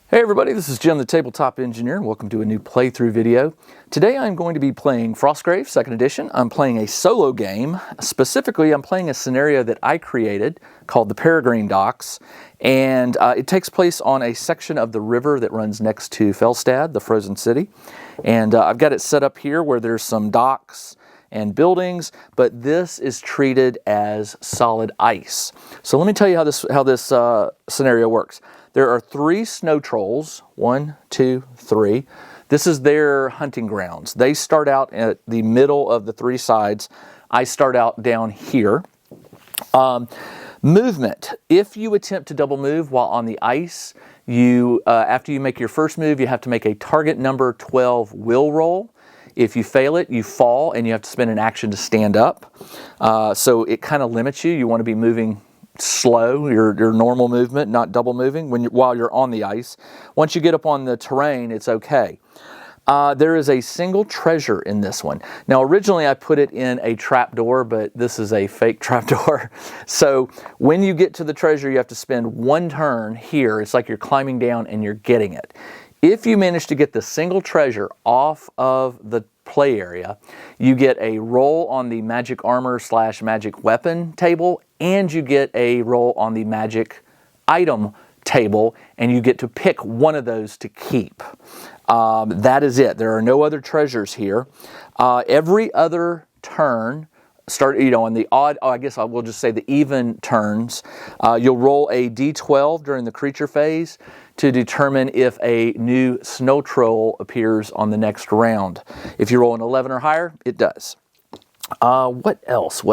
Hey everybody, this is Jim the Tabletop Engineer. Welcome to a new playthrough video. Today I'm going to be playing Frostgrave 2nd edition. I'm playing a solo game. Specifically, I'm playing a scenario that I created called the Peregrine Docks, and it takes place on a section of the river that runs next to Felstad, the frozen city. And I've got it set up here where there's some docks and buildings, but this is treated as solid ice. So let me tell you how this scenario works. There are 3 snow trolls, 1, 2, 3. This is their hunting grounds. They start out at the middle of the 3 sides. I start out down here. Movement. If you attempt to double move while on the ice, after you make your first move, you have to make a target number 12 will roll. If you fail it, you fall and you have to spend an action to stand up. So it kind of limits you. You want to be moving slow, your normal movement, not double moving while you're on the ice. Once you get up on the terrain, it's okay. There is a single treasure in this one. Now, originally I put it in a trapdoor, but this is a fake trapdoor. So when you get to the treasure, you have to spend 1 turn here. It's like you're climbing down and you're getting it. If you manage to get the single treasure off of the play area, you get a roll on the magic armor / magic weapon table, and you get a roll on the magic item table, and you get to pick one of those to keep. That is it. There are no other treasures here. Every other turn, on the odd, I guess I will just say the even turns, you'll roll a d12 during the creature phase to determine if a new snow troll appears on the next round. If you roll an 11 or higher, it does. What else?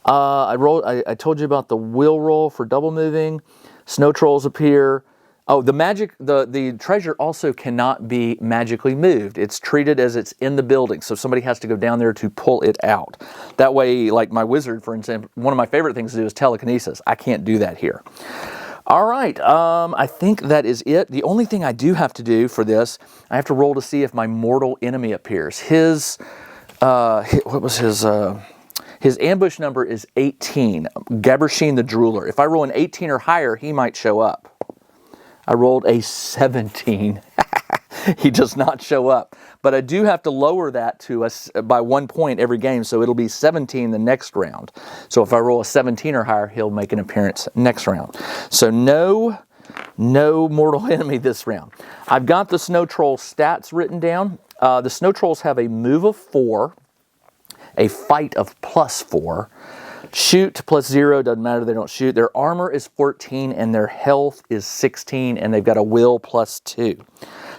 I told you about the will roll for double moving. Snow trolls appear. Oh, the treasure also cannot be magically moved. It's treated as it's in the building, so somebody has to go down there to pull it out. That way, like my wizard, for example, one of my favorite things to do is telekinesis. I can't do that here. All right, I think that is it. The only thing I do have to do for this, I have to roll to see if my mortal enemy appears. His ambush number is 18, Gabersheen the Drooler. If I roll an 18 or higher, he might show up. I rolled a 17. He does not show up. But I do have to lower that to by 1 point every game, so it'll be 17 the next round. So if I roll a 17 or higher, he'll make an appearance next round. So no mortal enemy this round. I've got the Snow Troll stats written down. The Snow Trolls have a move of 4, a fight of +4, shoot +0, doesn't matter, they don't shoot. Their armor is 14 and their health is 16, and they've got a will +2.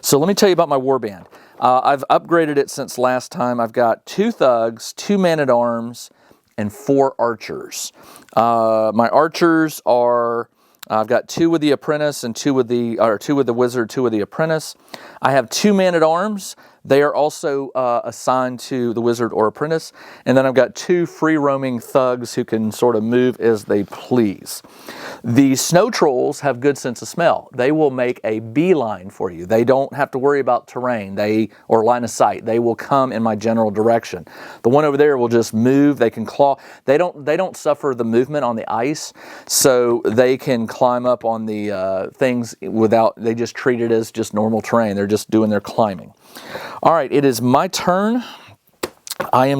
So let me tell you about my warband. I've upgraded it since last time. I've got 2 thugs, 2 man-at-arms, and 4 archers. My archers are, I've got 2 with the apprentice and 2 with the wizard, 2 with the apprentice. I have 2 man-at-arms. They are also assigned to the wizard or apprentice. And then I've got 2 free-roaming thugs who can sort of move as they please. The snow trolls have good sense of smell. They will make a beeline for you. They don't have to worry about terrain or line of sight. They will come in my general direction. The one over there will just move. They can claw. They don't suffer the movement on the ice, so they can climb up on the things without. They just treat it as just normal terrain. They're just doing their climbing. All right, it is my turn. I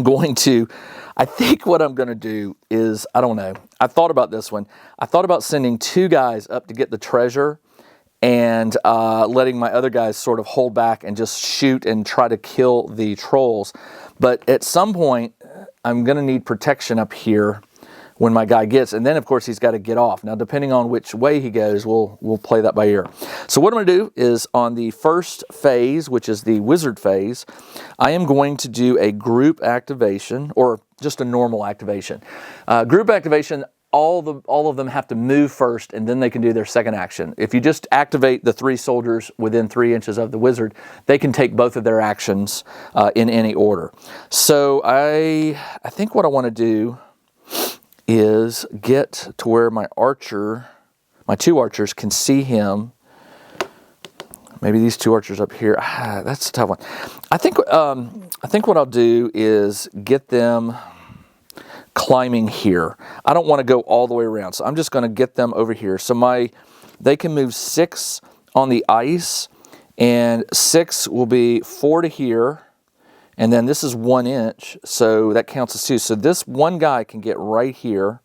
think what I'm going to do is, I don't know. I thought about this one. I thought about sending 2 guys up to get the treasure and letting my other guys sort of hold back and just shoot and try to kill the trolls. But at some point, I'm going to need protection up here when my guy gets, and then of course he's got to get off. Now, depending on which way he goes, we'll play that by ear. So what I'm going to do is on the first phase, which is the wizard phase, I am going to do a group activation, or just a normal activation. Group activation, all of them have to move first, and then they can do their second action. If you just activate the 3 soldiers within 3 inches of the wizard, they can take both of their actions in any order. So I think what I want to do is get to where my 2 archers can see him. Maybe these 2 archers up here. That's a tough one. I think what I'll do is get them climbing here. I don't want to go all the way around, so I'm just going to get them over here. So they can move 6 on the ice, and 6 will be 4 to here, and then this is 1 inch, so that counts as 2. So this one guy can get right here.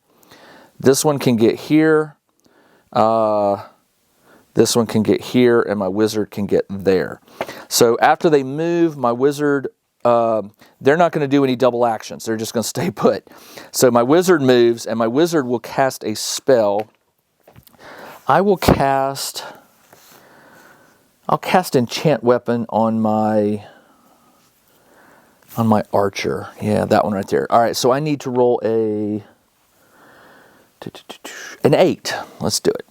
This one can get here. This one can get here, and my wizard can get there. So after they move, my wizard, they're not going to do any double actions. They're just going to stay put. So my wizard moves, and my wizard will cast a spell. I'll cast Enchant Weapon on my archer. Yeah, that one right there. All right, so I need to roll an 8. Let's do it.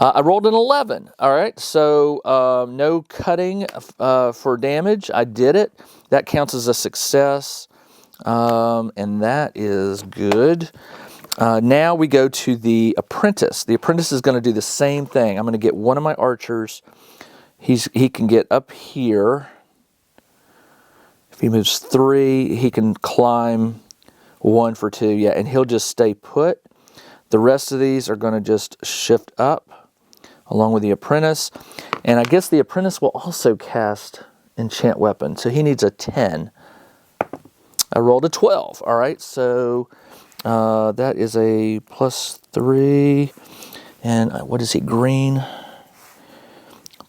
I rolled an 11. All right, so no cutting for damage. I did it. That counts as a success, and that is good. Now we go to the apprentice. The apprentice is going to do the same thing. I'm going to get one of my archers. He can get up here. If he moves 3, he can climb 1 for 2. Yeah, and he'll just stay put. The rest of these are going to just shift up along with the apprentice. And I guess the apprentice will also cast Enchant Weapon. So he needs a 10. I rolled a 12. All right, so that is a +3. And what is he, green?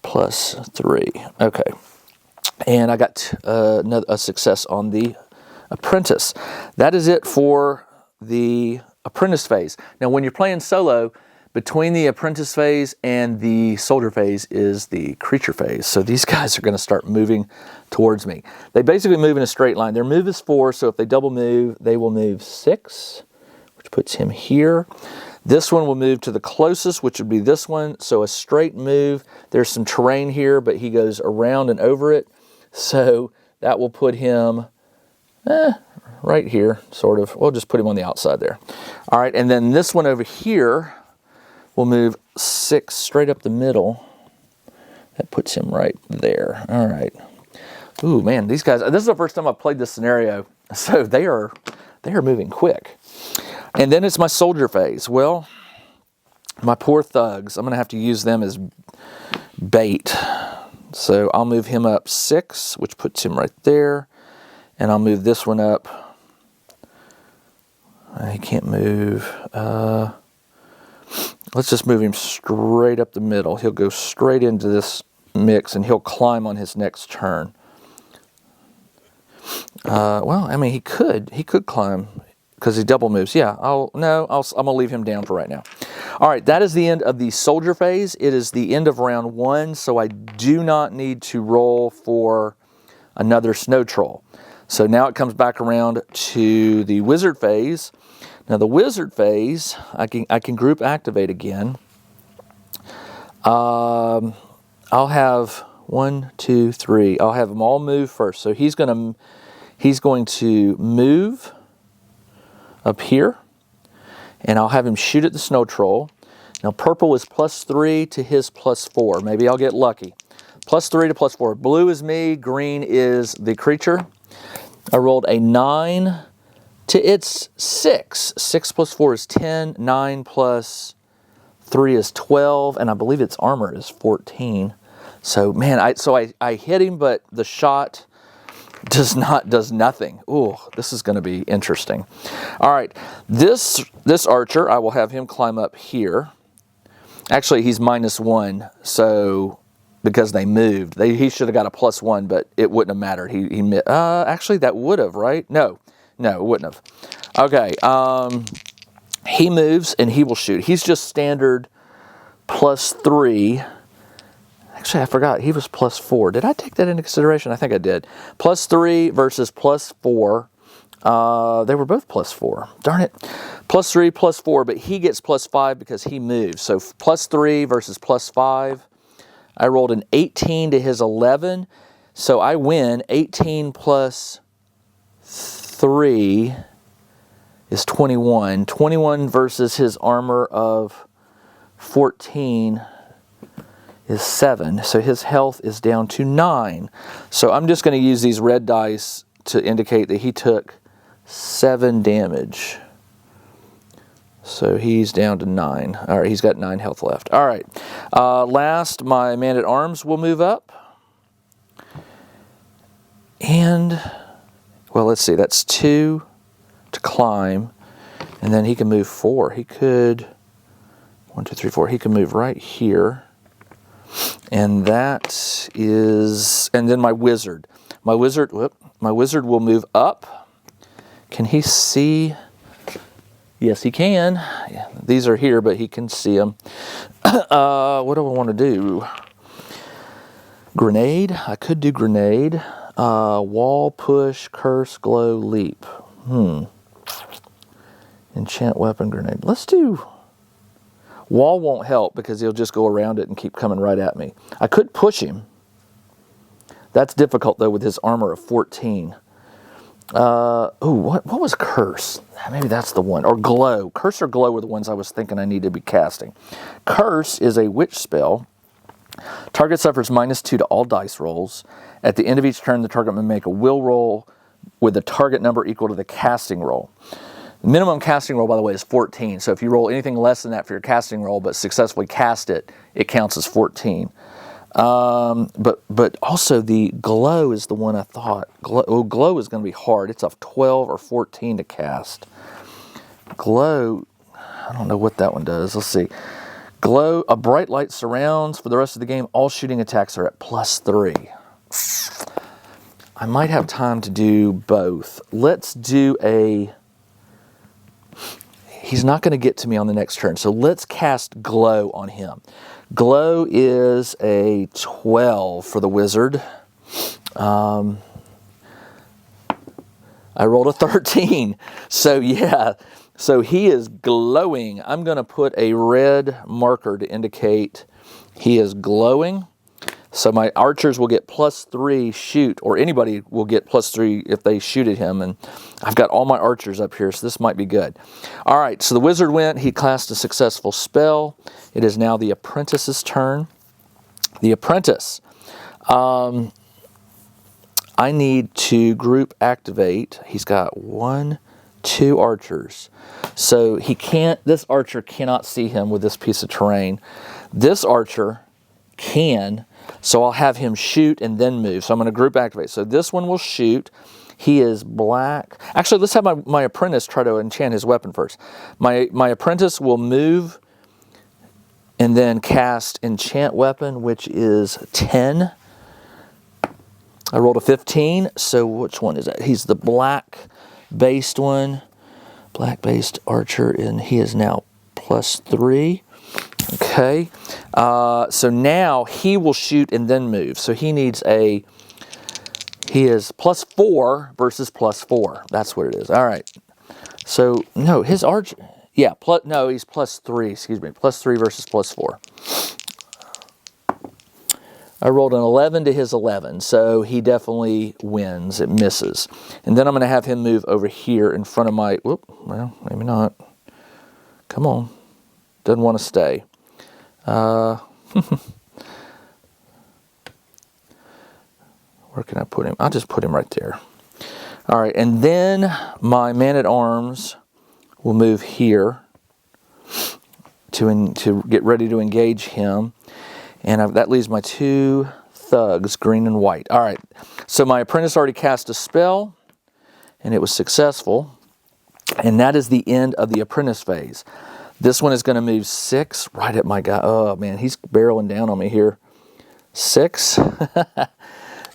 +3. Okay. And I got a success on the apprentice. That is it for the apprentice phase. Now, when you're playing solo, between the apprentice phase and the soldier phase is the creature phase. So these guys are going to start moving towards me. They basically move in a straight line. Their move is 4, so if they double move, they will move 6, which puts him here. This one will move to the closest, which would be this one. So a straight move. There's some terrain here, but he goes around and over it. So that will put him right here, sort of. We'll just put him on the outside there. All right, and then this one over here will move 6 straight up the middle. That puts him right there. All right. Ooh, man, these guys, this is the first time I've played this scenario, so they are moving quick. And then it's my soldier phase. Well, my poor thugs, I'm going to have to use them as bait. So I'll move him up 6, which puts him right there. And I'll move this one up. He can't move. Let's just move him straight up the middle. He'll go straight into this mix, and he'll climb on his next turn. Well, I mean, he could climb because he double moves. Yeah, I'm gonna leave him down for right now. All right, that is the end of the soldier phase. It is the end of round 1, so I do not need to roll for another snow troll. So now it comes back around to the wizard phase. Now the wizard phase, I can group activate again. I'll have 1, 2, 3. I'll have them all move first. So he's going to move up here, and I'll have him shoot at the snow troll. Now purple is +3 to his +4. Maybe I'll get lucky. +3 to +4. Blue is me. Green is the creature. I rolled a 9 to its 6. 6 + 4 is 10. 9 + 3 is 12, and I believe its armor is 14. So man, I hit him, but the shot does nothing. Ooh, this is going to be interesting. All right, this archer, I will have him climb up here. Actually, he's -1, so because they moved, he should have got a +1, but it wouldn't have mattered. Actually, that would have, right? No, it wouldn't have. Okay, he moves and he will shoot. He's just standard +3. Actually, I forgot. He was +4. Did I take that into consideration? I think I did. +3 versus +4. They were both +4. Darn it. +3, +4, but he gets +5 because he moves. So +3 versus +5. I rolled an 18 to his 11. So I win. 18 + 3 is 21. 21 versus his armor of 14 is 7. So his health is down to 9. So I'm just going to use these red dice to indicate that he took 7 damage. So he's down to 9. All right, he's got 9 health left. All right. Last, my man-at-arms will move up. And, well, let's see. That's 2 to climb. And then he can move 4. He could, 1, 2, 3, 4. He can move right here. And that is, and then my wizard. My wizard will move up. Can he see? Yes, he can. Yeah, these are here, but he can see them. What do I want to do? Grenade. I could do grenade. Wall, push, curse, glow, leap. Enchant weapon, grenade. Let's do... Wall won't help because he'll just go around it and keep coming right at me. I could push him. That's difficult, though, with his armor of 14. What was curse? Maybe that's the one. Or glow. Curse or glow were the ones I was thinking I need to be casting. Curse is a witch spell. Target suffers -2 to all dice rolls. At the end of each turn, the target may make a will roll with the target number equal to the casting roll. The minimum casting roll, by the way, is 14. So if you roll anything less than that for your casting roll but successfully cast it, it counts as 14. But also the glow is the one I thought. Glow is going to be hard. It's a 12 or 14 to cast. Glow, I don't know what that one does. Let's see. Glow, a bright light surrounds. For the rest of the game, all shooting attacks are at +3. I might have time to do both. Let's do a... He's not going to get to me on the next turn, so let's cast Glow on him. Glow is a 12 for the wizard. I rolled a 13. So yeah, so he is glowing. I'm going to put a red marker to indicate he is glowing. So my archers will get +3 shoot, or anybody will get +3 if they shoot at him. And I've got all my archers up here, so this might be good. All right, so the wizard went. He cast a successful spell. It is now the apprentice's turn. The apprentice. I need to group activate. He's got 1, 2 archers. So he can't, this archer cannot see him with this piece of terrain. This archer can. So I'll have him shoot and then move. So I'm going to group activate. So this one will shoot. He is black. Actually, let's have my apprentice try to enchant his weapon first. My apprentice will move and then cast enchant weapon, which is 10. I rolled a 15. So which one is that? He's the black-based one. Black-based archer, and he is now +3. Okay, so now he will shoot and then move. So he needs he is +4 versus +4. That's what it is. All right. So, no, his archer, yeah, no, he's +3, excuse me. +3 versus +4. I rolled an 11 to his 11, so he definitely wins. It misses. And then I'm going to have him move over here in front of my, whoop, well, maybe not. Come on. Doesn't want to stay. Where can I put him? I'll just put him right there. All right, and then my man-at-arms will move here to get ready to engage him. And that leaves my 2 thugs, green and white. All right, so my apprentice already cast a spell, and it was successful. And that is the end of the apprentice phase. This one is going to move 6 right at my guy. Oh, man, he's barreling down on me here. 6.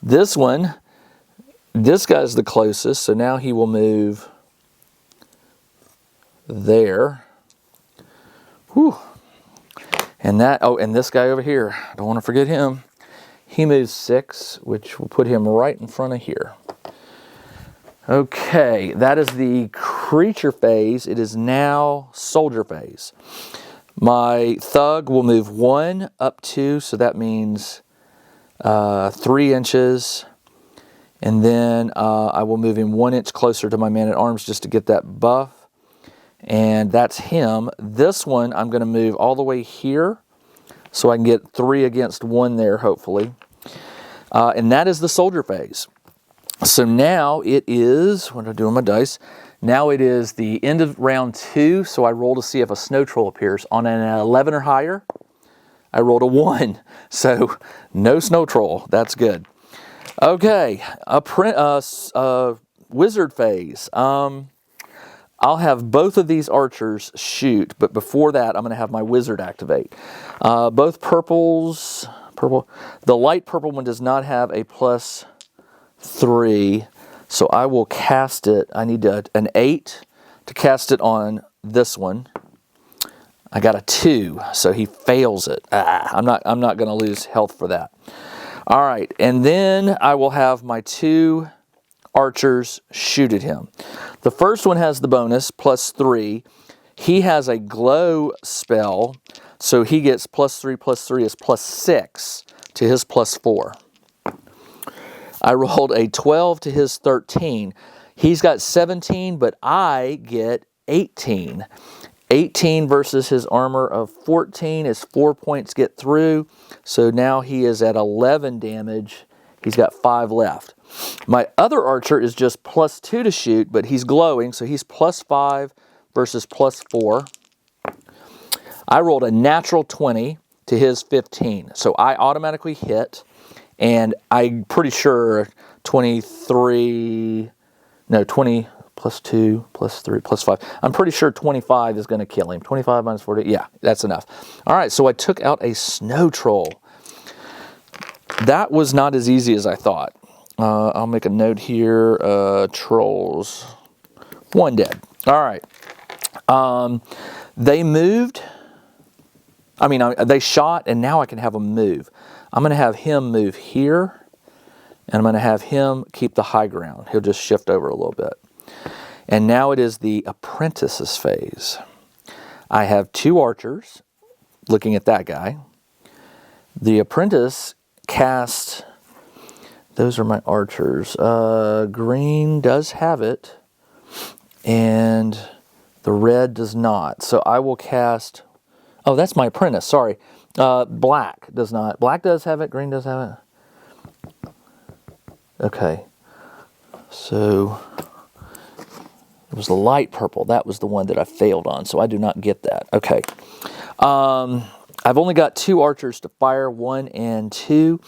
This one, this guy's the closest, so now he will move there. Whew. And this guy over here, I don't want to forget him. He moves 6, which will put him right in front of here. Okay, that is the creature phase. It is now soldier phase. My thug will move 1 up 2, so that means 3 inches. And then I will move him 1 inch closer to my man-at-arms just to get that buff. And that's him. This one I'm going to move all the way here so I can get 3 against 1 there, hopefully. And that is the soldier phase. So now it is, what do I do on my dice? Now it is the end of round 2, so I roll to see if a snow troll appears. On an 11 or higher, I rolled a 1, so no snow troll. That's good. Okay, wizard phase. I'll have both of these archers shoot, but before that, I'm going to have my wizard activate. Both purples, the light purple one does not have a +3, so I will cast it. I need an 8 to cast it on this one. I got a 2, so he fails it. I'm not going to lose health for that. All right, and then I will have my 2 archers shoot at him. The first one has the bonus, +3. He has a glow spell, so he gets +3 is +6 to his +4. I rolled a 12 to his 13. He's got 17, but I get 18. 18 versus his armor of 14. His 4 points get through, so now he is at 11 damage. He's got 5 left. My other archer is just +2 to shoot, but he's glowing, so he's +5 versus +4. I rolled a natural 20 to his 15, so I automatically hit, and I'm pretty sure 20 +2 +3 +5. I'm pretty sure 25 is going to kill him. 25 minus 40, yeah, that's enough. All right, so I took out a snow troll. That was not as easy as I thought. I'll make a note here. Trolls. 1 dead. All right. They moved. They shot, and now I can have them move. I'm going to have him move here, and I'm going to have him keep the high ground. He'll just shift over a little bit. And now it is the apprentice's phase. I have 2 archers looking at that guy. The apprentice cast, those are my archers. Green does have it, and the red does not. So I will cast, oh, that's my apprentice, sorry. Black does not. Black does have it, green does have it. Okay, so it was the light purple. That was the one that I failed on, so I do not get that. Okay. I've only got 2 archers to fire, 1 and 2.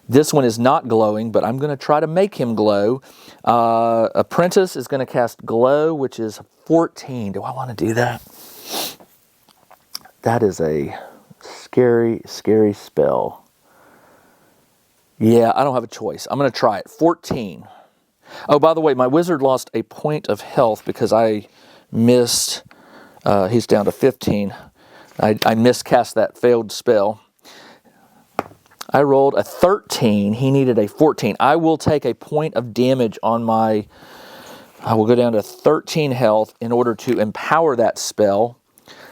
This one is not glowing, but I'm going to try to make him glow. Apprentice is going to cast glow, which is 14. Do I want to do that? That is a scary, scary spell. Yeah, I don't have a choice. I'm going to try it. 14. Oh, by the way, my wizard lost a point of health because I missed. He's down to 15. I miscast that failed spell. I rolled a 13. He needed a 14. I will take a point of damage on my... I will go down to 13 health in order to empower that spell.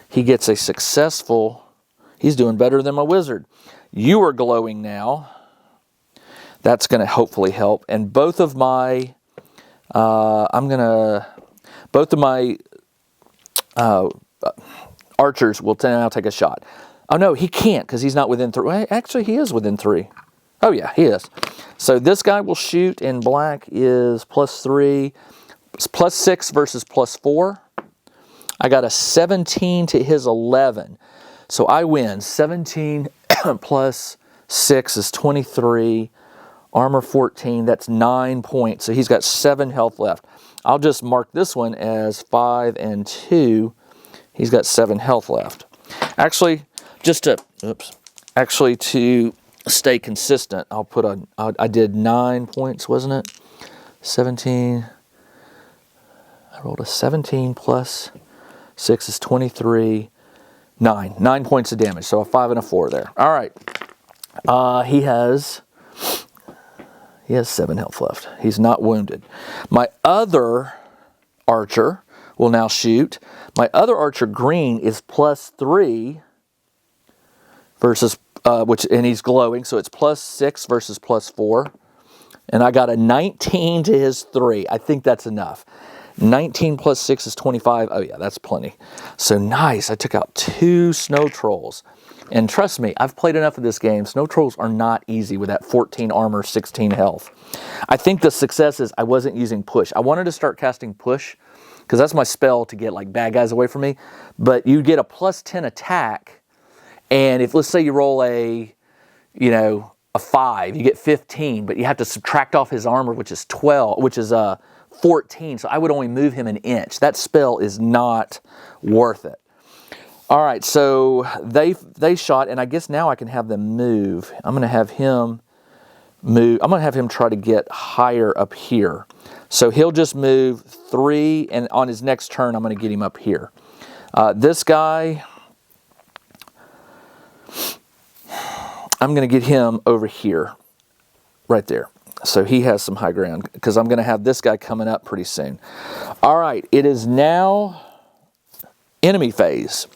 He gets a successful... He's doing better than my wizard. You are glowing now. That's going to hopefully help. And both of my... both of my... archers will now take a shot. Oh, no, he can't because he's not within 3. Well, actually, he is within 3. Oh, yeah, he is. So this guy will shoot, and black is +3. It's +6 versus +4. I got a 17 to his 11. So I win. 17 plus 6 is 23. Armor 14, that's 9 points. So he's got 7 health left. I'll just mark this one as 5 and 2. He's got 7 health left. Actually, to stay consistent, I'll put on, I did 9 points, wasn't it? 17. I rolled a 17 plus 6 is 23. 9 points of damage, so a 5 and a 4 there. All right. He has 7 health left. He's not wounded. My other archer will now shoot. My other archer, green, is +3 versus, and he's glowing, so it's +6 versus +4. And I got a 19 to his 3. I think that's enough. 19 plus 6 is 25. Oh yeah, that's plenty. So nice. I took out 2 snow trolls. And trust me, I've played enough of this game. Snow trolls are not easy with that 14 armor, 16 health. I think the success is I wasn't using push. I wanted to start casting push because that's my spell to get like bad guys away from me. But you get a plus 10 attack. And if, let's say you roll a 5, you get 15, but you have to subtract off his armor, which is 12, which is 14. So I would only move him an inch. That spell is not worth it. All right, so they shot, and I guess now I can have them move. I'm going to have him move. I'm going to have him try to get higher up here. So he'll just move 3, and on his next turn, I'm going to get him up here. This guy, I'm going to get him over here, right there. So he has some high ground because I'm going to have this guy coming up pretty soon. All right, it is now enemy phase.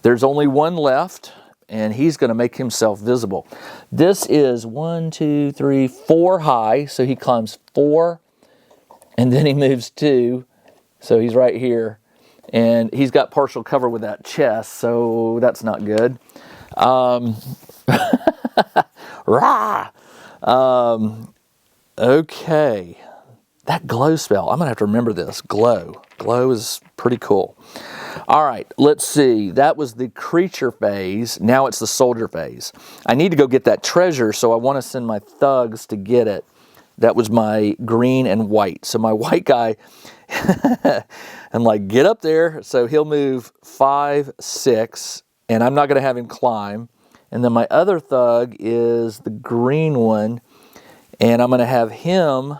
There's only one left, and he's going to make himself visible. This is 1, 2, 3, 4 high, so he climbs 4, and then he moves 2, so he's right here. And he's got partial cover with that chest, so that's not good. Rah! Okay. That glow spell, I'm going to have to remember this. Glow. Glow is pretty cool. All right, let's see. That was the creature phase. Now it's the soldier phase. I need to go get that treasure, so I want to send my thugs to get it. That was my green and white. So my white guy, I'm like, get up there. So he'll move 5, 6, and I'm not going to have him climb. And then my other thug is the green one, and I'm going to have him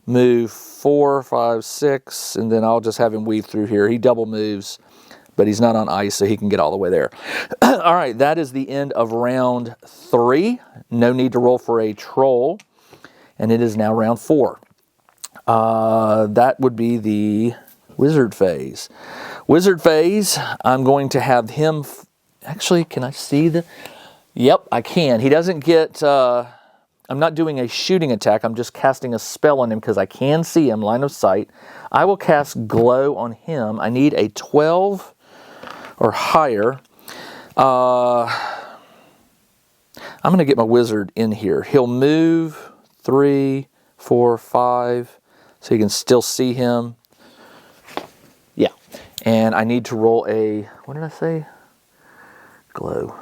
move 4, 5, 6, and then I'll just have him weave through here. He double moves, but he's not on ice, so he can get all the way there. All right, that is the end of round 3. No need to roll for a troll, and it is now round 4. That would be the wizard phase. Wizard phase, I'm going to have him... Actually, can I see the... Yep, I can. He doesn't get... I'm not doing a shooting attack. I'm just casting a spell on him because I can see him, line of sight. I will cast glow on him. I need a 12 or higher. I'm going to get my wizard in here. He'll move 3, 4, 5, so you can still see him. Yeah. And I need to roll a... What did I say? Glow.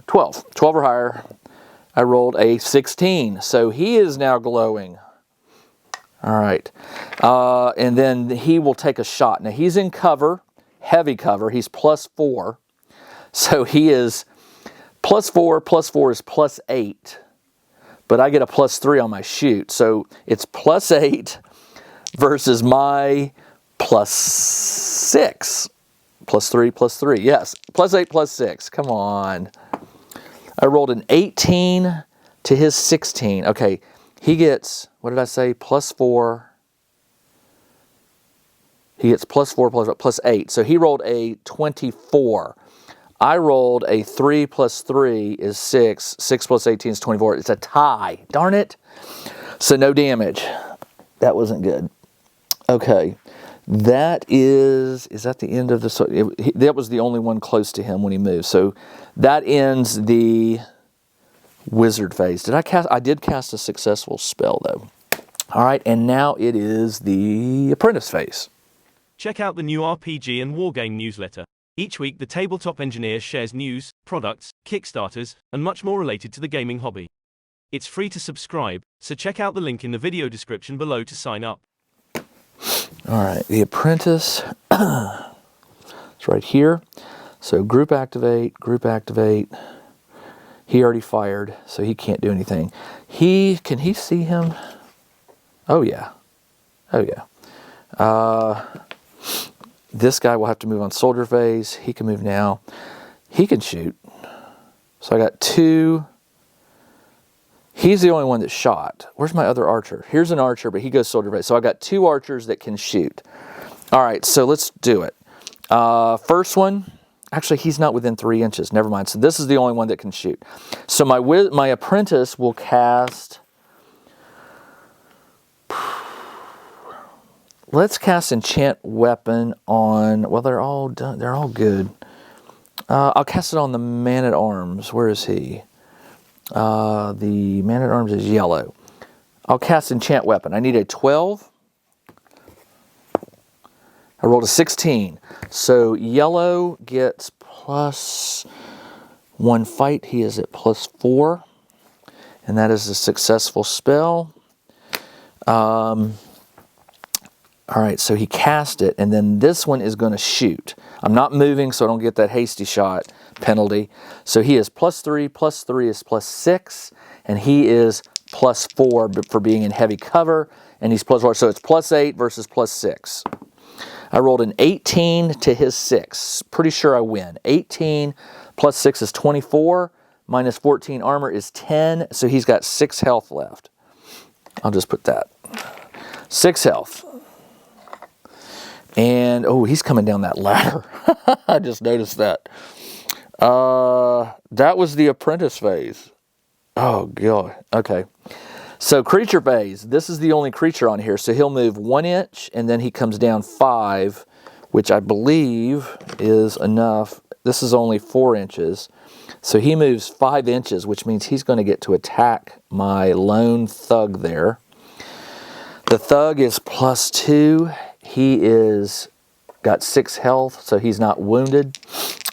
12 or higher. I rolled a 16, so he is now glowing. All right. And then he will take a shot. Now he's in cover, heavy cover. He's +4. So he is +4 is +8. But I get a +3 on my shoot. So it's +8 versus my +6. +3. Yes, +8, +6. Come on. I rolled an 18 to his 16. Okay, he gets, what did I say, +4. He gets +4 +8. So he rolled a 24. I rolled a 3 + 3 is 6. 6 + 18 is 24. It's a tie. Darn it. So no damage. That wasn't good. Okay. That is that the end of the... That was the only one close to him when he moved. So that ends the wizard phase. I did cast a successful spell, though. All right, and now it is the apprentice phase. Check out the new RPG and Wargame Newsletter. Each week, the Tabletop Engineer shares news, products, Kickstarters, and much more related to the gaming hobby. It's free to subscribe, so check out the link in the video description below to sign up. All right, the apprentice, it's right here. So group activate. He already fired, so he can't do anything. Can he see him? Oh yeah. This guy will have to move on soldier phase. He can move now. He can shoot. So I got 2. He's the only one that shot. Where's my other archer? Here's an archer, but he goes soldier phase. So I got 2 archers that can shoot. All right, so let's do it. First one, actually he's not within 3 inches. Never mind. So this is the only one that can shoot. So my apprentice will cast let's cast Enchant Weapon on, well, they're all done. They're all good. I'll cast it on the Man-at-Arms. Where is he? The Man-at-Arms is yellow. I'll cast Enchant Weapon. I need a 12. I rolled a 16. So yellow gets +1 fight. He is at +4. And that is a successful spell. All right, so he cast it, and then this one is going to shoot. I'm not moving, so I don't get that hasty shot penalty. So he is +3, +3 is +6, and he is +4 for being in heavy cover, and he's +4, so it's +8 versus +6. I rolled an 18 to his 6. Pretty sure I win. 18 plus 6 is 24, minus 14 armor is 10, so he's got 6 health left. I'll just put that. 6 health. And, oh, he's coming down that ladder. I just noticed that. That was the apprentice phase. Oh, God. Okay. So, creature phase. This is the only creature on here. So, he'll move 1 inch, and then he comes down 5, which I believe is enough. This is only 4 inches. So, he moves 5 inches, which means he's going to get to attack my lone thug there. The thug is +2. He is got 6 health, so he's not wounded.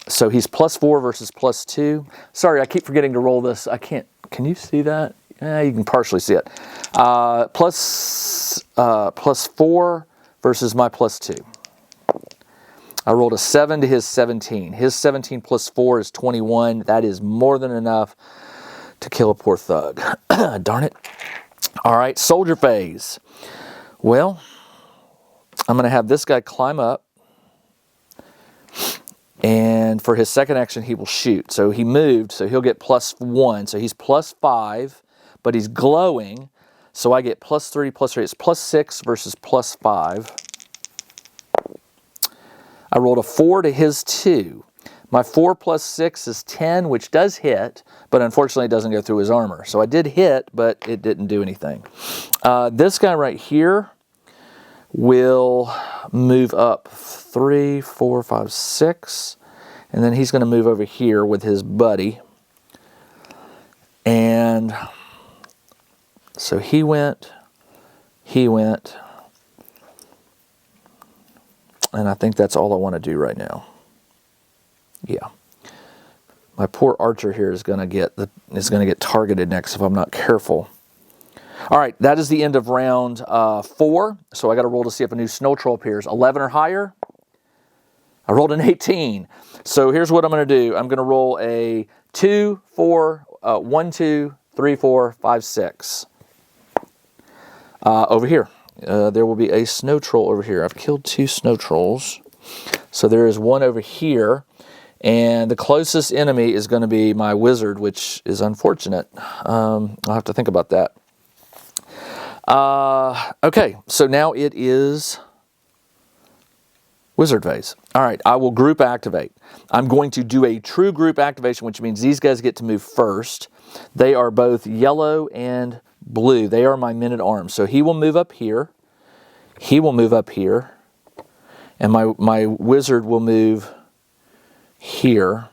So he's +4 versus +2. Sorry, I keep forgetting to roll this. I can't. Can you see that? You can partially see it. +4 versus my +2. I rolled a 7 to his 17. His 17 +4 is 21. That is more than enough to kill a poor thug. Darn it. All right, soldier phase. Well, I'm going to have this guy climb up, and for his second action, he will shoot. So he moved, so he'll get +1. So he's +5, but he's glowing, so I get +3, +3. It's +6 versus +5. I rolled a 4 to his 2. My 4 + 6 is 10, which does hit, but unfortunately it doesn't go through his armor. So I did hit, but it didn't do anything. This guy right here will move up 3, 4, 5, 6, and then he's going to move over here with his buddy. And so he went, and I think that's all I want to do right now. Yeah. My poor archer here is going to get targeted next if I'm not careful. All right, that is the end of round 4. So I got to roll to see if a new snow troll appears. 11 or higher. I rolled an 18. So here's what I'm going to do. I'm going to roll a 2, 4, 1, 2, 3, 4, 5, 6. Over here. There will be a snow troll over here. I've killed 2 snow trolls. So there is one over here. And the closest enemy is going to be my wizard, which is unfortunate. I'll have to think about that. Okay, so now it is wizard phase. All right, I will group activate. I'm going to do a true group activation, which means these guys get to move first. They are both yellow and blue. They are my men-at-arms. So he will move up here. He will move up here. And my wizard will move here.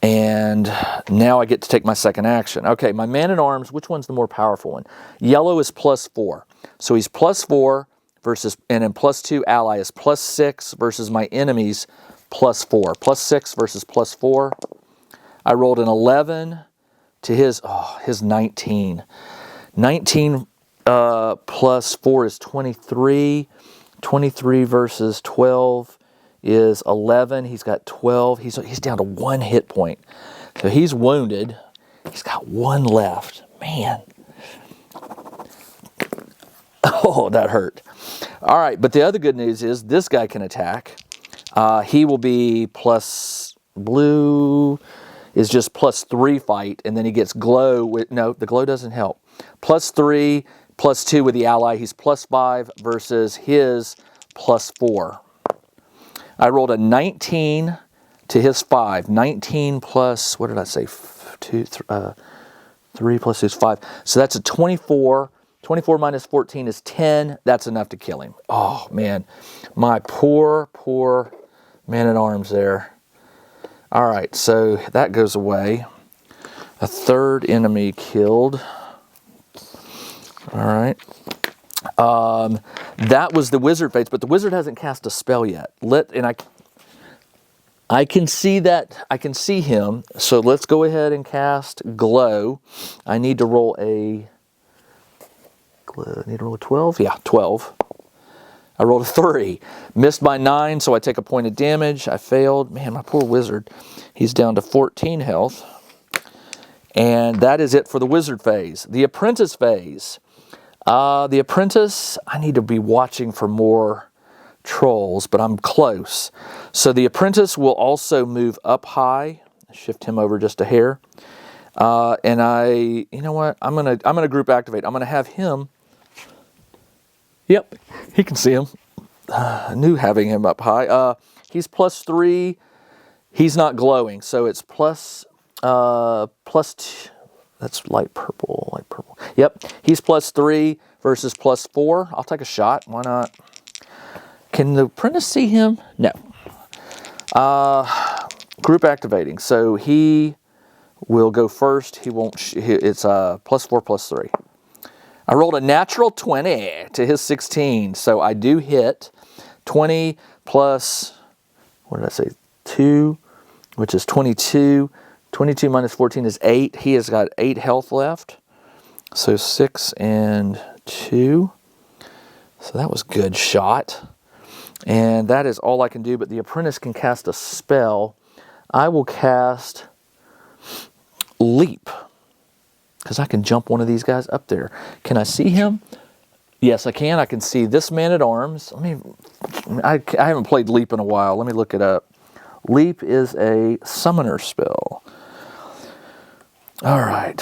And now I get to take my second action. Okay, my man-at-arms, which one's the more powerful one? Yellow is +4. So he's +4 versus, and then +2 ally is +6 versus my enemy's +4. +6 versus +4. I rolled an 11 to his 19. 19 +4 is 23. 23 versus 12 is 11. He's got 12. He's down to 1 hit point. So he's wounded. He's got 1 left. Man. Oh, that hurt. All right, but the other good news is this guy can attack. He will be blue is just +3 fight, and then he gets glow with, no, the glow doesn't help. +3, +2 with the ally. He's +5 versus his +4. I rolled a 19 to his 5. 19 plus, what did I say? 3 plus 2 is 5. So that's a 24 24 minus 14 is 10. That's enough to kill him. Oh, man. My poor, poor man-at-arms there. All right, so that goes away. A third enemy killed. All right. That was the wizard phase, but the wizard hasn't cast a spell yet. I can see that. I can see him. So let's go ahead and cast Glow. I need to roll a 12. Yeah, 12. I rolled a 3. Missed by 9, so I take a point of damage. I failed. Man, my poor wizard. He's down to 14 health. And that is it for the wizard phase. The apprentice phase. The apprentice, I need to be watching for more trolls, but I'm close. So the apprentice will also move up high. Shift him over just a hair. And you know what? I'm gonna group activate. I'm gonna have him. Yep, he can see him. I knew having him up high. He's +3. He's not glowing, so it's plus 2. That's light purple, Yep, he's +3 versus +4. I'll take a shot. Why not? Can the apprentice see him? No. Group activating. So he will go first. He won't. It's +4, +3. I rolled a natural 20 to his 16, so I do hit. 20 plus, what did I say, 2, which is 22. 22 minus 14 is 8. He has got 8 health left. So 6 and 2. So that was a good shot. And that is all I can do, but the apprentice can cast a spell. I will cast Leap, because I can jump one of these guys up there. Can I see him? Yes, I can. I can see this man-at-arms. I haven't played Leap in a while. Let me look it up. Leap is a summoner spell. All right.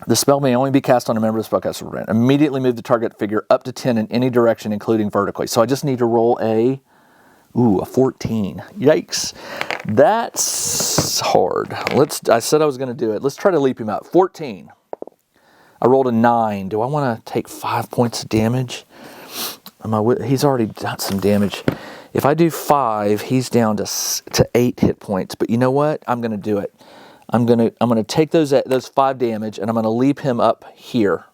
The spell may only be cast on a member of the spellcaster brand. Immediately move the target figure up to 10 in any direction, including vertically. So I just need to roll a 14. Yikes. That's hard. I said I was going to do it. Let's try to leap him out. 14. I rolled a 9. Do I want to take 5 points of damage? He's already got some damage. If I do 5, he's down to 8 hit points. But you know what? I'm going to do it. I'm going to take those 5 damage, and I'm going to leap him up here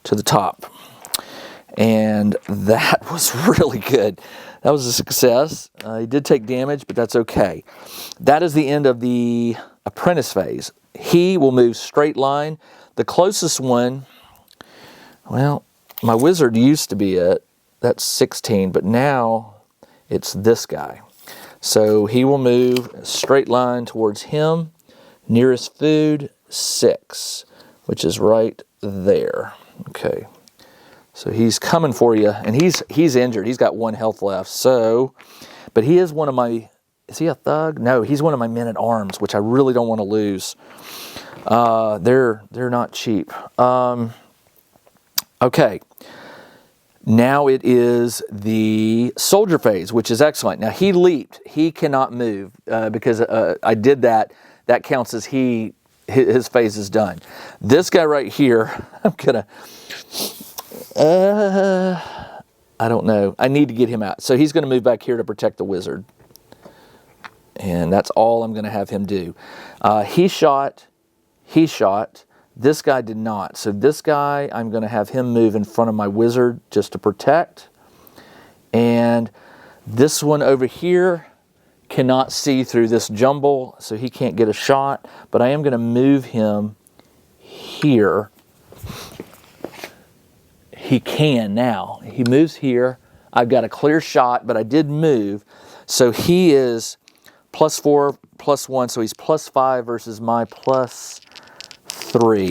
to the top. And that was really good. That was a success. He did take damage, but that's okay. That is the end of the apprentice phase. He will move straight line. The closest one, well, my wizard used to be it. That's 16, but now it's this guy. So he will move straight line towards him. Nearest food, 6, which is right there. Okay. So he's coming for you, and he's injured. He's got 1 health left. So, but he is one of my, is he a thug? No, he's one of my men-at-arms, which I really don't want to lose. They're not cheap. Okay. Now it is the soldier phase, which is excellent. Now he leaped. He cannot move because I did that. That counts as his phase is done. This guy right here, I'm gonna. I don't know. I need to get him out. So he's going to move back here to protect the wizard. And that's all I'm going to have him do. He shot. This guy did not. So this guy, I'm going to have him move in front of my wizard just to protect. And this one over here cannot see through this jumble, so he can't get a shot. But I am going to move him here. He can now. He moves here. I've got a clear shot, but I did move. So he is +4, +1, so he's +5 versus my +3.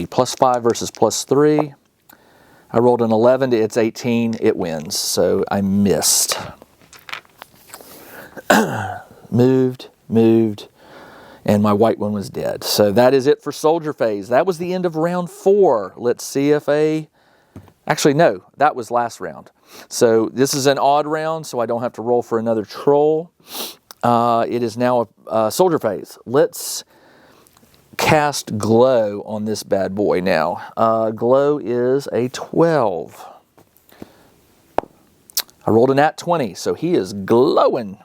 +5 versus +3. I rolled an 11 to its 18. It wins, so I missed. moved, and my white one was dead. So that is it for soldier phase. That was the end of round 4. Let's see if actually, no, that was last round. So this is an odd round, so I don't have to roll for another troll. It is now a soldier phase. Let's cast glow on this bad boy now. Glow is a 12. I rolled a nat 20, so he is glowing.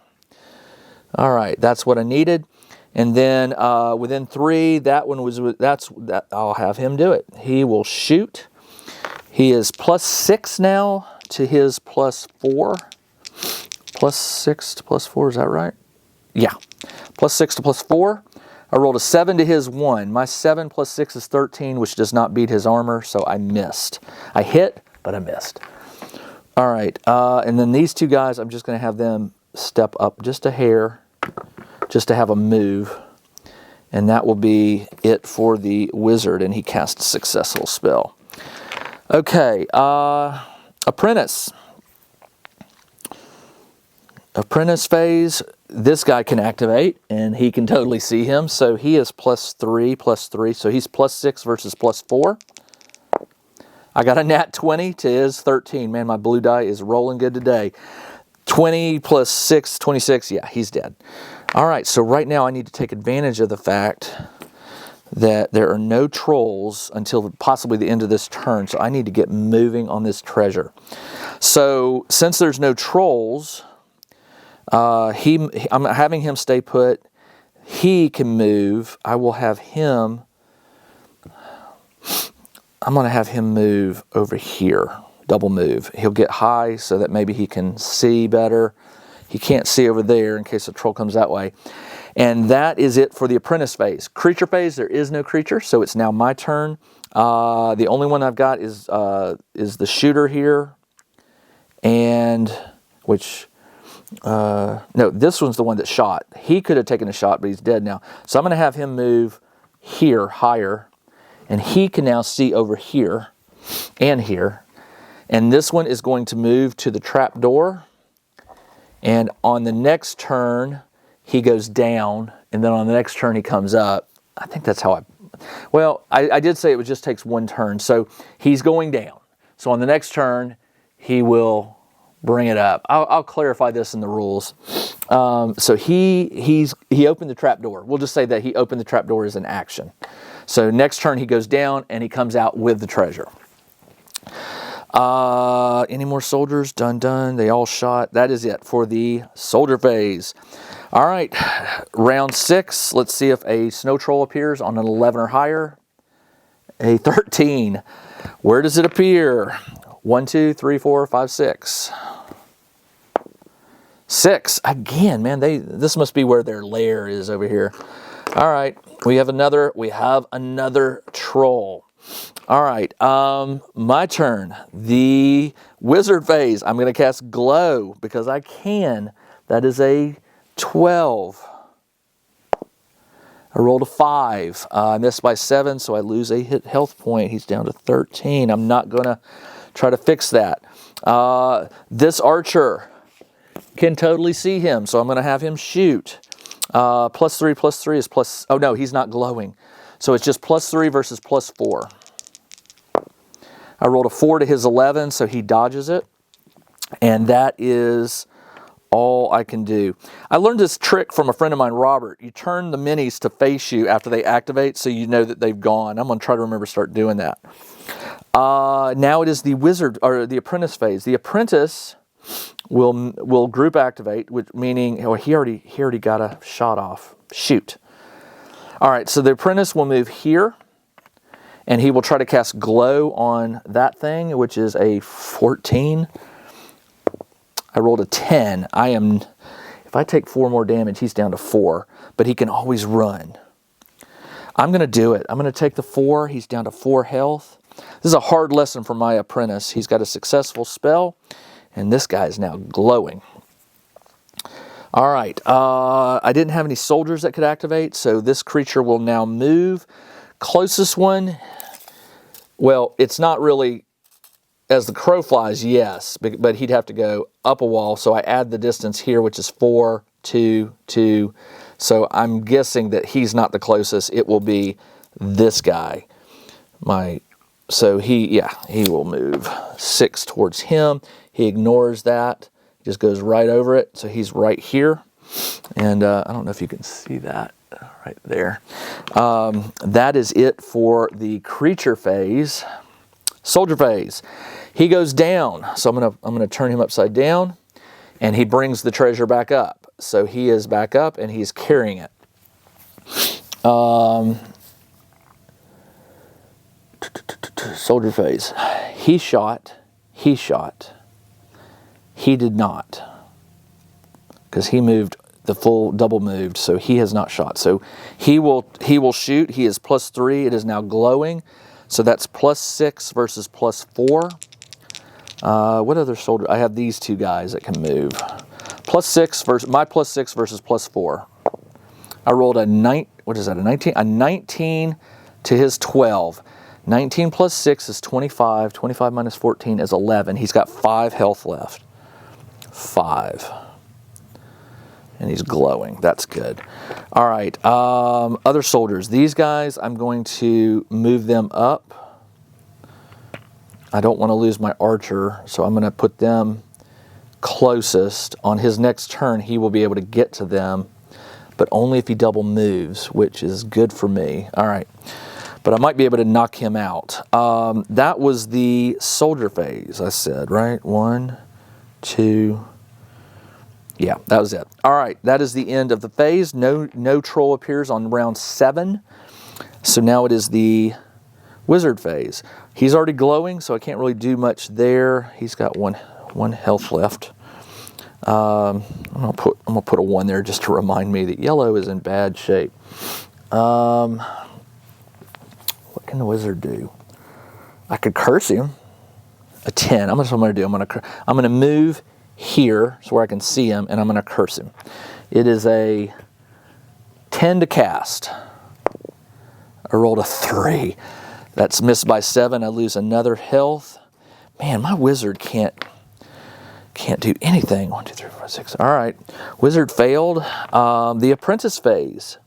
All right, that's what I needed. And then within 3, that one was, I'll have him do it. He will shoot. He is +6 now to his +4. +6 to +4, is that right? Yeah, +6 to +4. I rolled a 7 to his 1. My 7 + 6 is 13, which does not beat his armor, so I missed. I hit, but I missed. All right, and then these 2 guys, I'm just going to have them step up just a hair, just to have a move. And that will be it for the wizard, and he casts a successful spell. Okay, apprentice. Apprentice phase, this guy can activate, and he can totally see him. So he is +3, so he's +6 versus +4. I got a nat 20 to his 13. Man, my blue die is rolling good today. 20 + 6, 26. Yeah, he's dead. All right, so right now I need to take advantage of the fact that there are no trolls until possibly the end of this turn. So I need to get moving on this treasure. So since there's no trolls, I'm having him stay put. He can move. I will have him. I'm going to have him move over here. Double move. He'll get high so that maybe he can see better. He can't see over there in case the troll comes that way. And that is it for the apprentice phase. Creature phase, there is no creature, so it's now my turn. The only one I've got is the shooter here, and which no, this one's the one that shot. He could have taken a shot, but he's dead now. So I'm going to have him move here higher, and he can now see over here and here. And this one is going to move to the trap door. And on the next turn, he goes down, and then on the next turn he comes up. I think that's how I did say it just takes 1 turn. So he's going down. So on the next turn, he will bring it up. I'll clarify this in the rules. So he opened the trap door. We'll just say that he opened the trap door as an action. So next turn he goes down, and he comes out with the treasure. Any more soldiers? Done. They all shot. That is it for the soldier phase. All right, round 6. Let's see if a snow troll appears on an 11 or higher. A 13. Where does it appear? 1, 2, 3, 4, 5, 6. 6 again, man. This must be where their lair is over here. All right, we have another troll. All right, my turn. The wizard phase. I'm going to cast glow because I can. That is a 12. I rolled a 5. I missed by 7, so I lose a hit health point. He's down to 13. I'm not going to try to fix that. This archer can totally see him, so I'm going to have him shoot. +3 is plus... Oh, no, he's not glowing. So it's just +3 versus +4. I rolled a 4 to his 11, so he dodges it. And that is all I can do. I learned this trick from a friend of mine, Robert. You turn the minis to face you after they activate so you know that they've gone. I'm going to try to remember to start doing that. Now it is the wizard, or the apprentice phase. The apprentice will group activate, which meaning he already got a shot off. Shoot. All right, so the apprentice will move here, and he will try to cast glow on that thing, which is a 14. I rolled a 10. If I take 4 more damage, he's down to 4, but he can always run. I'm going to do it. I'm going to take the 4. He's down to 4 health. This is a hard lesson for my apprentice. He's got a successful spell, and this guy is now glowing. All right. I didn't have any soldiers that could activate, so this creature will now move. Closest one, well, it's not really... As the crow flies, yes, but he'd have to go up a wall. So I add the distance here, which is 4, 2, 2. So I'm guessing that he's not the closest. It will be this guy. So he will move 6 towards him. He ignores that. He just goes right over it. So he's right here. And I don't know if you can see that. right there. That is it for the creature phase. Soldier phase. He goes down, so I'm gonna turn him upside down, and he brings the treasure back up. So he is back up and he's carrying it. Soldier phase. He shot. He did not, because he moved the full double moved, so he has not shot. So he will shoot. He is +3. It is now glowing, so that's +6 versus +4. What other soldier? I have these two guys that can move. +6 versus my +6 versus +4. I rolled a 19. A 19 to his 12. 19 plus 6 is 25. 25 minus 14 is 11. He's got 5 health left. 5. And he's glowing. That's good. All right. Other soldiers. These guys, I'm going to move them up. I don't want to lose my archer, so I'm going to put them closest. On his next turn, he will be able to get to them, but only if he double moves, which is good for me. All right. But I might be able to knock him out. That was the soldier phase, I said, right? 1, 2. Yeah, that was it. All right, that is the end of the phase. No troll appears on round 7. So now it is the wizard phase. He's already glowing, so I can't really do much there. He's got one health left. I'm gonna put a 1 there just to remind me that yellow is in bad shape. What can the wizard do? I could curse him. A 10. That's what I'm going to do. I'm going to move here so where I can see him, and I'm going to curse him. It is a 10 to cast. I rolled a 3. That's missed by 7. I lose another health. Man, my wizard can't do anything. 1, 2, 3, 4, 6. All right. Wizard failed. The apprentice phase.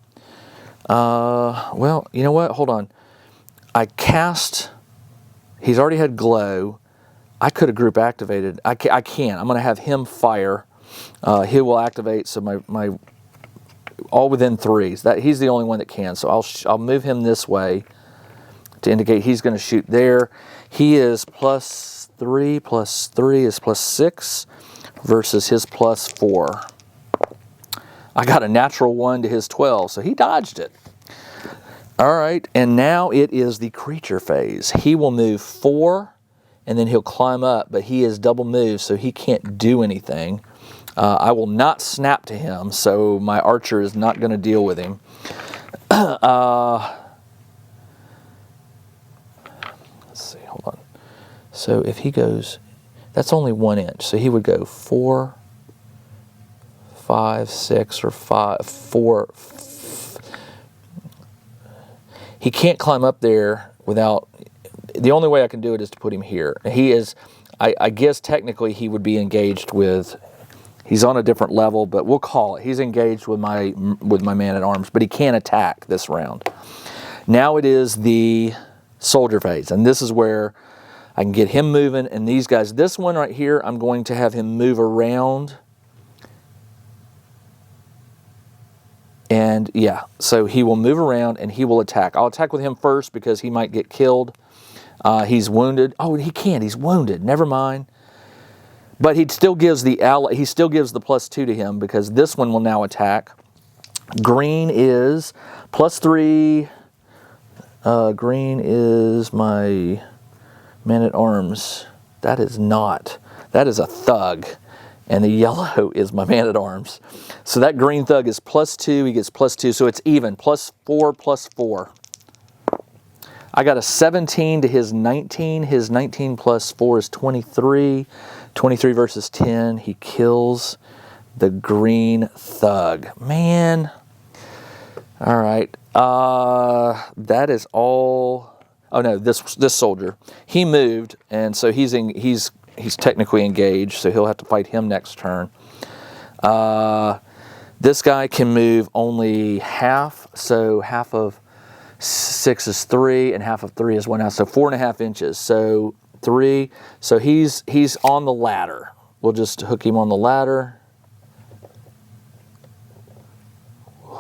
Well, you know what? Hold on. I cast. He's already had glow. I could have group activated. I can't. I'm going to have him fire. He will activate. So my all within 3s. He's the only one that can. So I'll move him this way to indicate he's going to shoot there. He is +3. +3 is +6 versus his +4. I got a natural 1 to his 12, so he dodged it. All right, and now it is the creature phase. He will move 4, and then he'll climb up, but he is double moved, so he can't do anything. I will not snap to him, so my archer is not going to deal with him. Let's see, hold on. So if he goes, that's only 1 inch, so he would go 4, 5, 6, or 4. He can't climb up there without, the only way I can do it is to put him here. He is, I guess technically he would be engaged with, he's on a different level, but we'll call it. He's engaged with my man-at-arms, but he can't attack this round. Now it is the soldier phase, and this is where I can get him moving, and these guys, this one right here, I'm going to have him move around. And yeah, so he will move around and he will attack. I'll attack with him first because he might get killed. He's wounded. Oh, he can't. He's wounded. Never mind. But he still gives the +2 to him because this one will now attack. Green is +3. Green is my man-at-arms. That is not. That is a thug. And the yellow is my man-at-arms. So that green thug is +2. He gets +2, so it's even. +4, +4. I got a 17 to his 19. His 19 +4 is 23. 23 versus 10. He kills the green thug. Man. All right. That is all. Oh no, this soldier. He moved, and so he's technically engaged, so he'll have to fight him next turn. This guy can move only half, so half of 6 is 3, and half of 3 is 1/2, so 4.5 inches. So 3, so he's on the ladder. We'll just hook him on the ladder.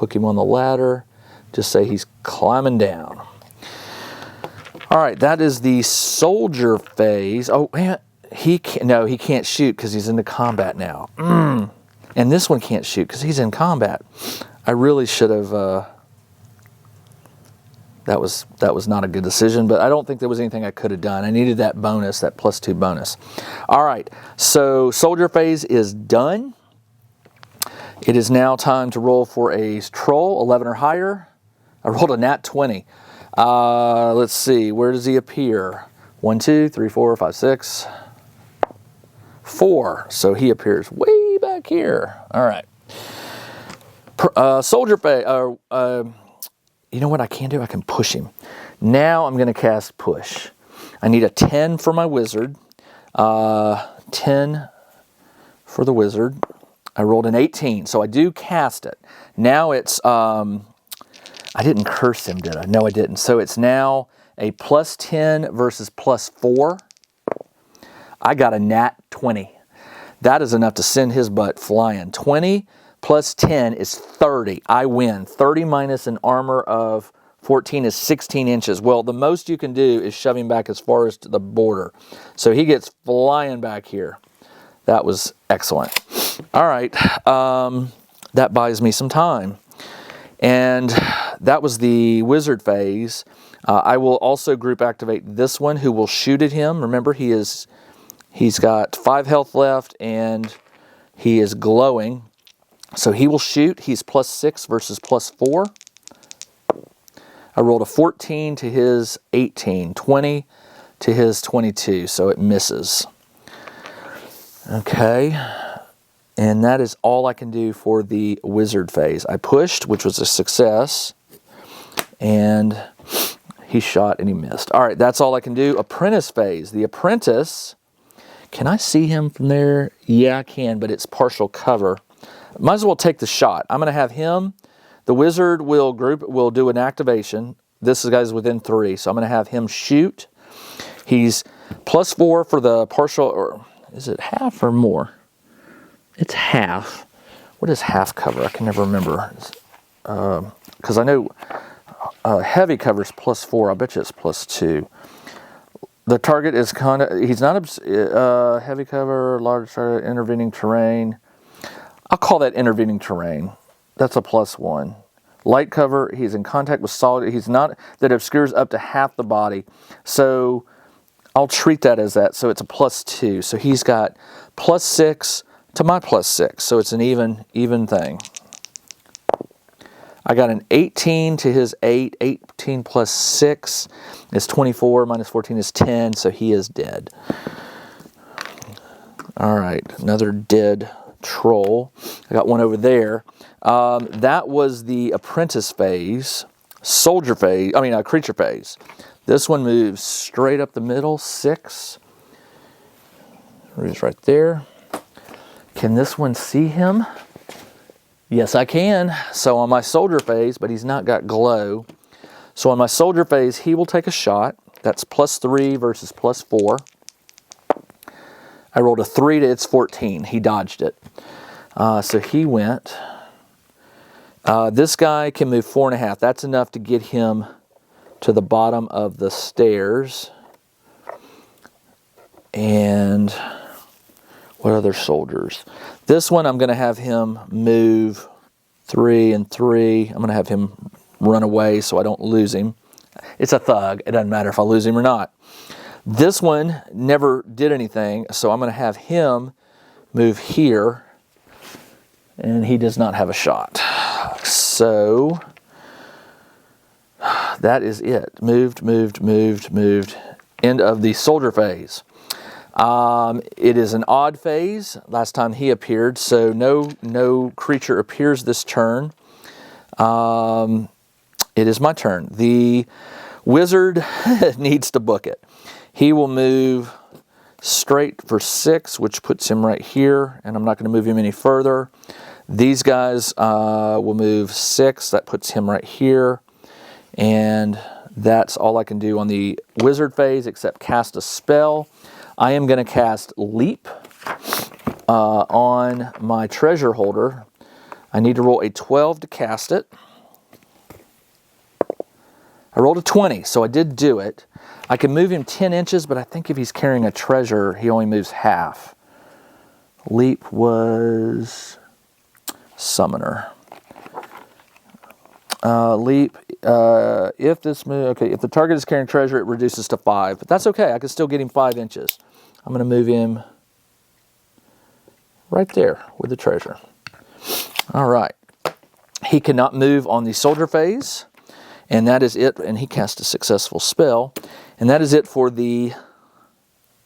hook him on the ladder. Just say he's climbing down. All right, that is the soldier phase. Oh, man, he can't shoot because he's into combat now. And this one can't shoot because he's in combat. I really should have... That was not a good decision, but I don't think there was anything I could have done. I needed that bonus, that +2 bonus. All right, so soldier phase is done. It is now time to roll for a troll, 11 or higher. I rolled a nat 20. Let's see, where does he appear? 1, 2, 3, 4, 5, 6, 4. So he appears way back here. All right. Soldier phase. You know what I can do? I can push him. Now I'm going to cast push. I need a 10 for my wizard. 10 for the wizard. I rolled an 18, so I do cast it. Now it's, I didn't curse him, did I? No, I didn't. So it's now a +10 versus +4. I got a nat 20. That is enough to send his butt flying. 20 plus 10 is 30. I win. 30 minus an armor of 14 is 16 inches. Well, the most you can do is shove him back as far as to the border. So he gets flying back here. That was excellent. All right. That buys me some time. And that was the wizard phase. I will also group activate this one who will shoot at him. Remember, he's got 5 health left and he is glowing. So he will shoot. He's +6 versus +4. I rolled a 14 to his 18, 20 to his 22, so it misses. Okay, and that is all I can do for the wizard phase. I pushed, which was a success, and he shot and he missed. All right, that's all I can do. Apprentice phase. The apprentice, can I see him from there? Yeah, I can, but it's partial cover. Might as well take the shot. I'm going to have him. The wizard will do an activation. This guy's within 3, so I'm going to have him shoot. He's +4 for the partial, or is it half or more? It's half. What is half cover? I can never remember. Because I know heavy cover is +4. I bet you it's +2. The target is kind of, he's not heavy cover, large intervening terrain. I'll call that intervening terrain. That's a +1. Light cover, he's in contact with solid. He's not, that obscures up to half the body. So I'll treat that as that. So it's a +2. So he's got +6 to my +6. So it's an even thing. I got an 18 to his 8. 18 plus 6 is 24. Minus 14 is 10. So he is dead. All right, another dead troll. I got one over there. That was the apprentice phase. Soldier phase, creature phase. This one moves straight up the middle, 6. Moves right there. Can this one see him? Yes, I can. So on my soldier phase, but he's not got glow. So on my soldier phase, he will take a shot. That's +3 versus +4. I rolled a 3 to its 14. He dodged it. So he went. This guy can move 4.5. That's enough to get him to the bottom of the stairs. And what other soldiers? This one I'm going to have him move 3 and 3. I'm going to have him run away so I don't lose him. It's a thug. It doesn't matter if I lose him or not. This one never did anything, so I'm going to have him move here, and he does not have a shot. So that is it. Moved. End of the soldier phase. It is an odd phase. Last time he appeared, so no creature appears this turn. It is my turn. The wizard needs to book it. He will move straight for 6, which puts him right here, and I'm not going to move him any further. These guys will move 6. That puts him right here, and that's all I can do on the wizard phase except cast a spell. I am going to cast Leap on my treasure holder. I need to roll a 12 to cast it. I rolled a 20, so I did do it. I can move him 10 inches, but I think if he's carrying a treasure, he only moves half. Leap was summoner. Leap, if the target is carrying treasure, it reduces to 5. But that's okay, I can still get him 5 inches. I'm going to move him right there with the treasure. All right. He cannot move on the soldier phase, and that is it. And he cast a successful spell, and that is it for the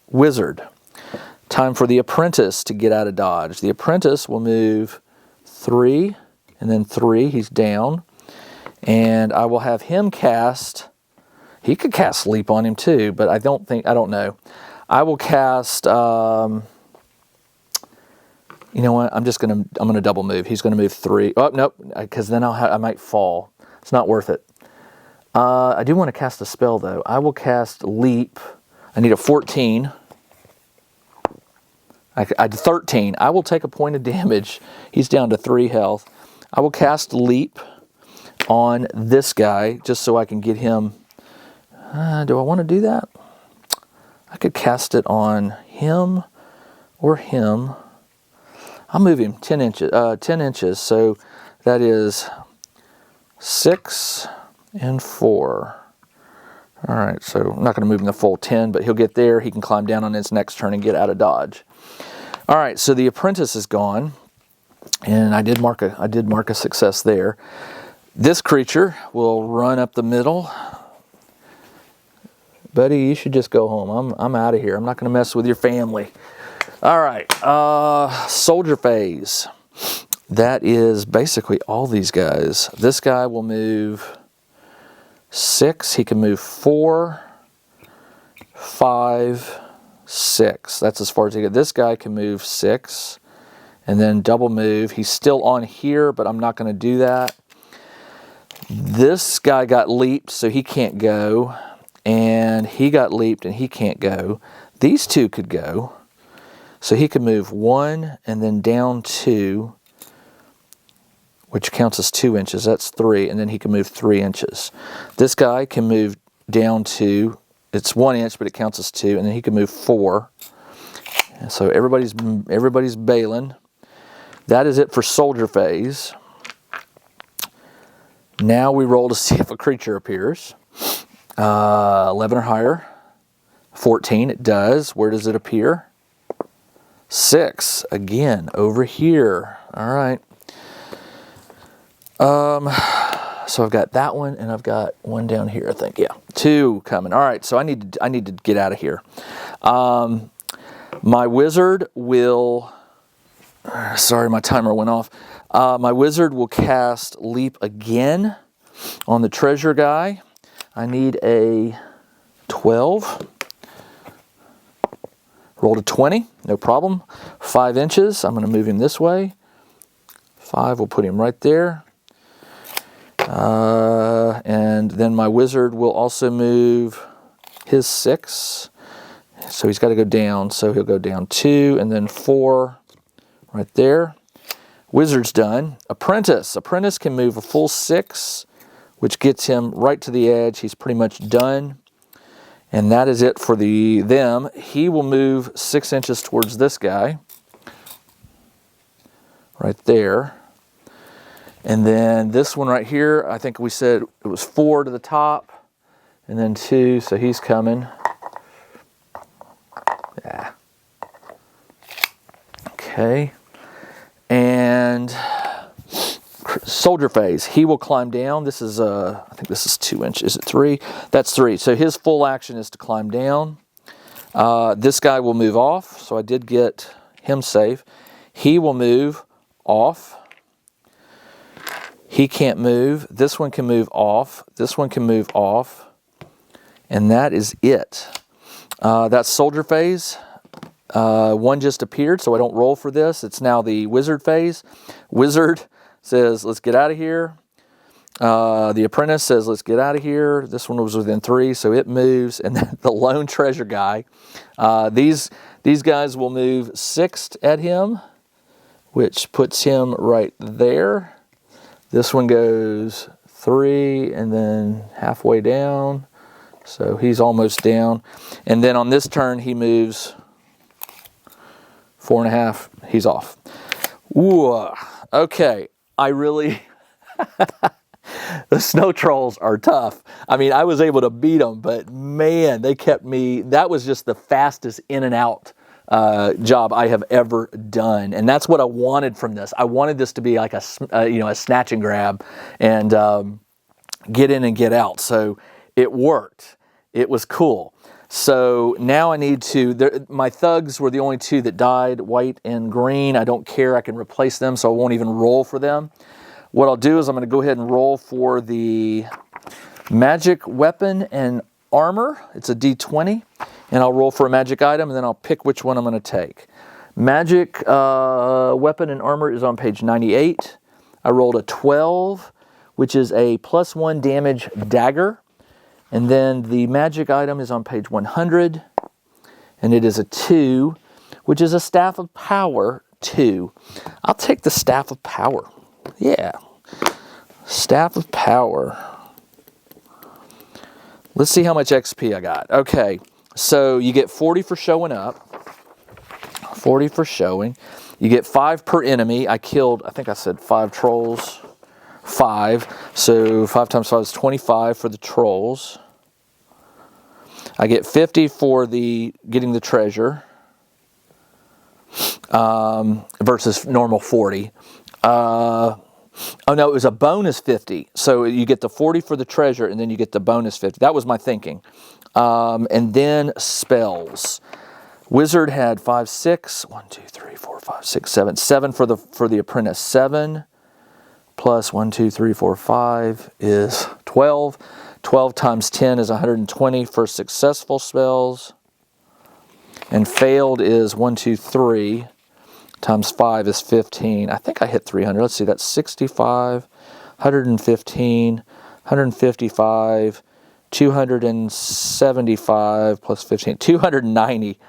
wizard. Time for the apprentice to get out of dodge. The apprentice will move 3, and then 3. He's down. And I will have him cast, he could cast Leap on him too, but I don't know. I will cast, you know what, I'm going to double move. He's going to move 3. Oh, nope, because then I might fall. It's not worth it. I do want to cast a spell though. I will cast Leap. I need a 14. I did 13. I will take a point of damage. He's down to 3 health. I will cast Leap on this guy just so I can get him. Do I want to do that? I could cast it on him or him. I'll move him 10 inches. So that is 6 and 4. All right, so I'm not going to move him the full 10, but he'll get there. He can climb down on his next turn and get out of dodge. All right, so the apprentice is gone, and I did mark a success there. This creature will run up the middle. Buddy, you should just go home. I'm out of here. I'm not going to mess with your family. All right, soldier phase. That is basically all these guys. This guy will move 6. He can move 4, 5, 6. That's as far as he gets. This guy can move 6 and then double move. He's still on here, but I'm not going to do that. This guy got leaped, so he can't go. And he got leaped, and he can't go. These two could go. So he could move 1 and then down 2, which counts as 2 inches. That's 3. And then he can move 3 inches. This guy can move down 2. It's 1 inch, but it counts as 2. And then he can move 4. And so everybody's bailing. That is it for soldier phase. Now we roll to see if a creature appears. 11 or higher. 14, it does. Where does it appear? 6, again, over here. All right. So I've got that one, and I've got one down here, I think. Yeah, 2 coming. All right, so I need to get out of here. My wizard will... Sorry, my timer went off. My wizard will cast Leap again on the treasure guy. I need a 12. Rolled a 20, no problem. 5 inches, I'm going to move him this way. 5, we'll put him right there. And then my wizard will also move his 6. So he's got to go down, so he'll go down 2 and then 4 right there. Wizard's done. Apprentice. Apprentice can move a full 6, which gets him right to the edge. He's pretty much done. And that is it for them. He will move 6 inches towards this guy. Right there. And then this one right here, I think we said it was 4 to the top. And then 2, so he's coming. Yeah. Okay. And soldier phase, he will climb down. This is, I think this is 2 inches. Is it 3? That's 3. So his full action is to climb down. This guy will move off. So I did get him safe. He will move off. He can't move. This one can move off. This one can move off. And that is it. That's soldier phase. One just appeared, so I don't roll for this. It's now the wizard phase. Wizard says, let's get out of here. The apprentice says, let's get out of here. This one was within 3, so it moves. And then the lone treasure guy, these guys will move 6 at him, which puts him right there. This one goes 3 and then halfway down. So he's almost down. And then on this turn, he moves 4.5. He's off. Ooh, okay. I really... The snow trolls are tough. I mean, I was able to beat them, but man, they kept me... That was just the fastest in and out job I have ever done. And that's what I wanted from this. I wanted this to be like a snatch and grab and get in and get out. So it worked. It was cool. So now I need to, my thugs were the only 2 that died, white and green. I don't care, I can replace them, so I won't even roll for them. What I'll do is I'm going to go ahead and roll for the magic weapon and armor. It's a D20, and I'll roll for a magic item, and then I'll pick which one I'm going to take. Magic weapon and armor is on page 98. I rolled a 12, which is a +1 damage dagger. And then the magic item is on page 100, and it is a 2, which is a Staff of Power 2. I'll take the Staff of Power. Yeah. Staff of Power. Let's see how much XP I got. Okay, so you get 40 for showing up. 40 for showing. You get 5 per enemy. I killed, I think I said 5 trolls. 5. So 5 times 5 is 25 for the trolls. I get 50 for the getting the treasure versus normal 40. Oh no, it was a bonus 50. So you get the 40 for the treasure and then you get the bonus 50. That was my thinking. And then spells. Wizard had 5, 6. 1, 2, 3, 4, 5, 6, 7. 7 for the apprentice. 7 plus 1, 2, 3, 4, 5 is 12. 12 times 10 is 120 for successful spells. And failed is 1, 2, 3 times 5 is 15. I think I hit 300. Let's see, that's 65, 115, 155, 275 plus 15, 290.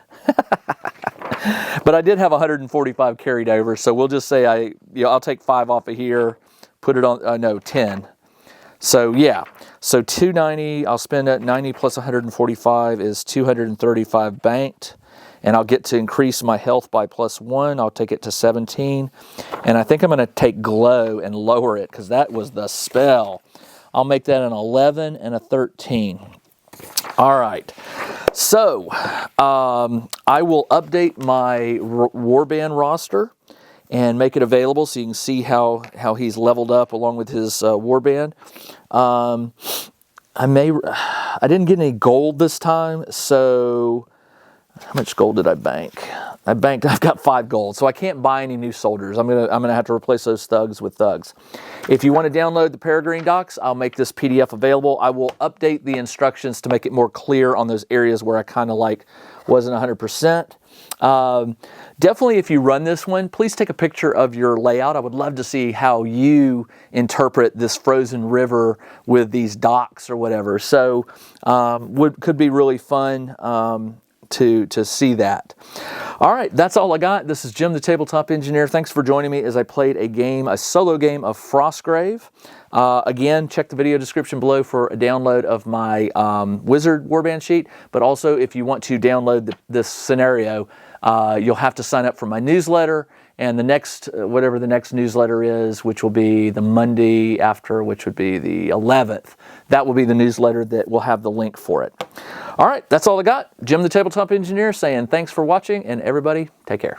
But I did have 145 carried over, so we'll just say I'll take 5 off of here, put it on, no, 10. So yeah, so 290, I'll spend at 90 plus 145 is 235 banked, and I'll get to increase my health by +1. I'll take it to 17, and I think I'm going to take glow and lower it because that was the spell. I'll make that an 11 and a 13. All right, so I will update my warband roster and make it available so you can see how he's leveled up along with his warband. I didn't get any gold this time, so how much gold did I bank? I've got 5 gold, so I can't buy any new soldiers. I'm gonna have to replace those thugs with thugs. If you want to download the Peregrine Docks, I'll make this PDF available. I will update the instructions to make it more clear on those areas where I kind of wasn't 100%. Definitely, if you run this one, please take a picture of your layout. I would love to see how you interpret this frozen river with these docks or whatever. So, could be really fun to see that. All right, that's all I got. This is Jim, the Tabletop Engineer. Thanks for joining me as I played a solo game of Frostgrave. Again, check the video description below for a download of my Wizard Warband sheet, but also if you want to download this scenario, you'll have to sign up for my newsletter, and the next, whatever the next newsletter is, which will be the Monday after, which would be the 11th, that will be the newsletter that will have the link for it. All right, that's all I got. Jim, the Tabletop Engineer, saying thanks for watching, and everybody, take care.